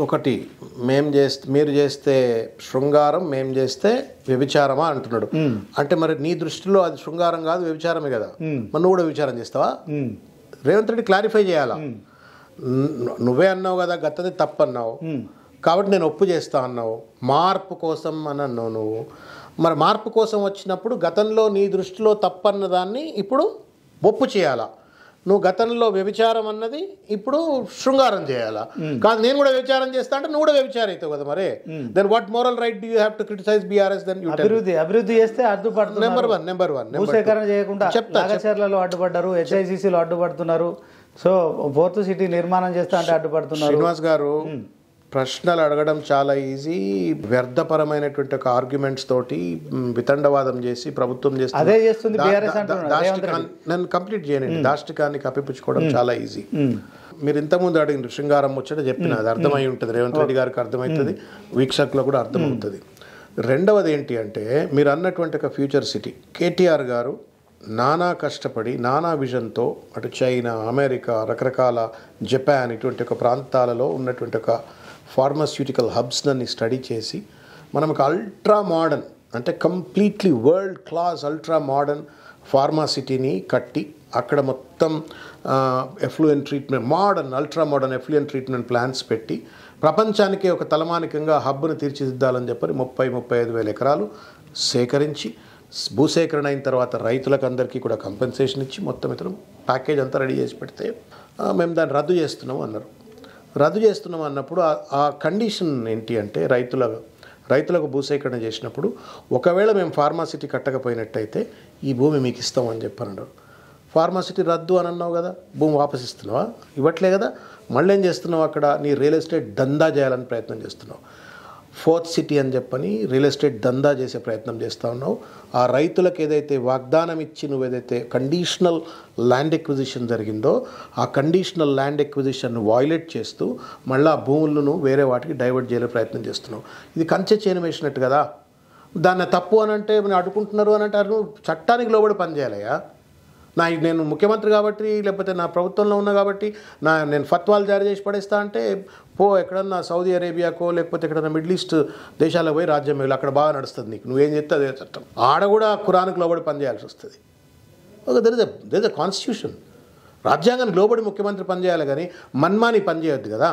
ఒకటి మీరు చేస్తే శృంగారం, మేము చేస్తే వ్యభిచారమా అంటున్నాడు. అంటే మరి నీ దృష్టిలో అది శృంగారం కాదు, వ్యభిచారమే కదా. మరి నువ్వు కూడా వ్యభిచారం చేస్తావా? రేవంత్ రెడ్డి క్లారిఫై చేయాలా. నువ్వే అన్నావు కదా గతది తప్పు అన్నావు, కాబట్టి నేను ఒప్పు చేస్తా అన్నావు. మార్పు కోసం అని అన్నావు నువ్వు. మరి మార్పు కోసం వచ్చినప్పుడు గతంలో నీ దృష్టిలో తప్పన్న దాన్ని ఇప్పుడు ఒప్పు చేయాలా. నువ్వు గతంలో వ్యభిచారం అన్నది ఇప్పుడు శృంగారం చేయాలా. కాదు నేను కూడా వ్యభిచారం చేస్తా అంటే నువ్వు కూడా వ్యభిచారం అవుతావు కదా. మరి then what moral right do you have to criticize BRS? Then అభివృద్ధి చేస్తే అడ్డుపడుతున్నారు. నెంబర్ వన్ భూసేకరణ చేయకుండా నాగచర్లలో అడ్డుపడ్డారు, హెచ్ఐసిసిలో అడ్డుపడుతున్నారు. సో 4th సిటీ నిర్మాణం చేస్తా అంటే అడ్డుపడుతున్నారు. శ్రీనివాస్ గారు ప్రశ్నలు అడగడం చాలా ఈజీ. వ్యర్థపరమైనటువంటి ఒక ఆర్గ్యుమెంట్స్ తోటి వితండవాదం చేసి ప్రభుత్వం చేస్తుంది. నన్ను కంప్లీట్ చేయనండి. దాష్టికాన్ని కప్పిపుచ్చుకోవడం చాలా ఈజీ. మీరు ఇంతకుముందు అడిగిన శృంగారం ముచ్చట చెప్పిన అది అర్థమై ఉంటుంది, రేవంత్ రెడ్డి గారికి అర్థమవుతుంది, వీక్షకులో కూడా అర్థమవుతుంది. రెండవది ఏంటి అంటే మీరు అన్నటువంటి ఒక ఫ్యూచర్ సిటీ కేటీఆర్ గారు నానా కష్టపడి నానా విజన్తో అటు చైనా, అమెరికా, రకరకాల జపాన్ ఇటువంటి ఒక ప్రాంతాలలో ఉన్నటువంటి ఒక ఫార్మాస్యూటికల్ హబ్స్ని స్టడీ చేసి మనం ఒక అల్ట్రా మోడర్న్ అంటే completely world class ultra modern ఫార్మాసిటీని కట్టి అక్కడ మొత్తం effluent treatment ultra modern effluent treatment plans పెట్టి ప్రపంచానికి ఒక తలమానికంగా హబ్ను తీర్చిదిద్దాలని చెప్పని 30-35 వేల ఎకరాలు సేకరించి భూసేకరణ అయిన తర్వాత రైతులకు అందరికీ కూడా కంపెన్సేషన్ ఇచ్చి మొత్తం ఇతర ప్యాకేజ్ అంతా రెడీ చేసి పెడితే మేము దాన్ని రద్దు చేస్తున్నాం అన్నారు. రద్దు చేస్తున్నాం అన్నప్పుడు ఆ కండిషన్ ఏంటి అంటే రైతులకు భూసేకరణ చేసినప్పుడు ఒకవేళ మేము ఫార్మాసిటీ కట్టకపోయినట్టయితే ఈ భూమి మీకు ఇస్తామని చెప్పన్నారు. ఫార్మాసిటీ రద్దు అని అన్నావు కదా, భూమి వాపస్ ఇస్తున్నావా? ఇవ్వట్లే కదా. మళ్ళీ ఏం చేస్తున్నావు? అక్కడ నీ రియల్ ఎస్టేట్ దందా చేయాలని ప్రయత్నం చేస్తున్నావు. 4th సిటీ అని చెప్పని రియల్ ఎస్టేట్ దందా చేసే ప్రయత్నం చేస్తూ ఉన్నావు. ఆ రైతులకు ఏదైతే వాగ్దానం ఇచ్చి నువ్వు ఏదైతే కండిషనల్ ల్యాండ్ ఎక్విజిషన్ జరిగిందో ఆ కండిషనల్ ల్యాండ్ ఎక్విజిషన్ను వాయిలేట్ చేస్తూ మళ్ళీ ఆ భూములను వేరే వాటికి డైవర్ట్ చేయాలని ప్రయత్నం చేస్తున్నావు. ఇది కంచె చేను వేసినట్టు కదా. దాన్ని తప్పు అని అంటే అడ్డుకుంటున్నారు అని అంటారు. చట్టానికి లోబడి పనిచేయాలయ్యా. నేను ముఖ్యమంత్రి కాబట్టి లేకపోతే నా ప్రభుత్వంలో ఉన్నా కాబట్టి నేను ఫత్వాలు జారీ చేసి పడేస్తా అంటే ఎక్కడన్నా సౌదీ అరేబియాకో లేకపోతే ఎక్కడన్నా మిడిల్ ఈస్ట్ దేశాలకు పోయి రాజ్యం వెళ్ళి అక్కడ బాగా నడుస్తుంది నీకు. నువ్వేం చెప్తే అదే చట్టం. ఆడ కూడా ఖురాన్కి లోబడి పనిచేయాల్సి వస్తుంది. There is a constitution. రాజ్యాంగానికి లోబడి ముఖ్యమంత్రి పనిచేయాలి కానీ మన్మాని పనిచేయొద్దు కదా.